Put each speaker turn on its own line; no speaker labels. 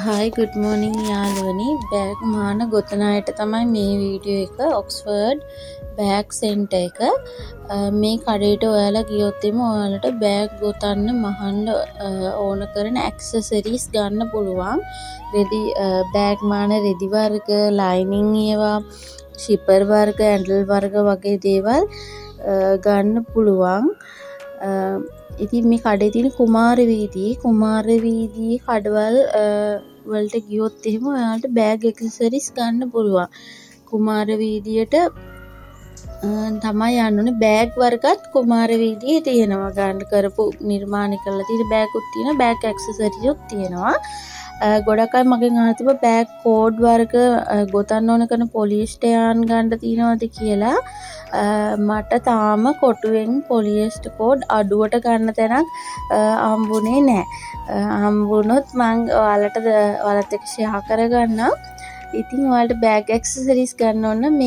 Hi good මෝනිං යාළුවනි bag මාන ගොතන අයට තමයි මේ වීඩියෝ එක ඔක්ස්ෆර්ඩ් බෑග් සෙන්ටර් එක මේ කඩේට ඔයාලා ගියොත් ඔයාලට බෑග් ගොතන්න මහන්න ඕන කරන ඇක්සසරිස් ගන්න පුළුවන් රෙදි බෑග් මාන රෙදි වර්ග ලයිනින් ඒවා ෂිපර් වර්ග ඇන්ඩල් වර්ග වගේ දේවල් ගන්න පුළුවන් ඉතින් මේ කඩේ තියෙන කුමාර වීදියේ කඩවල් වලට ගියොත් එහෙම ඔයාලට බෑග් ඇක්සසරිස් ගන්න පුළුවන්. කුමාර වීදියට තමයි යන්න ඕනේ. බෑග් වර්ගත් කුමාර වීදියේ තියෙනවා. ගන්න කරපු නිර්මාණය කරලා තියෙන බෑගුත් තියෙනවා. බෑග් ඇක්සසරිස්ුත් තියෙනවා. ගොඩක් අය මගෙන් අහලා තිබ්බා බෑග් කෝඩ් වර්ග ගොතන්න ඕන කරන පොලිස්ටර් යාන් ගන්න තියෙනවද කියලා. මට තාම කොටුවෙන් පොලිස්ටර් කෝඩ් අඩුවට ගන්න තැනක් හම්බුනේ නැහැ. හම්බුනොත් මම ඔයාලත් එක්ක ෂෙයා කරගන්නම්. ඉතින් ඔයාලට බෑග් ඇක්සසරිස් ගන්න ඕන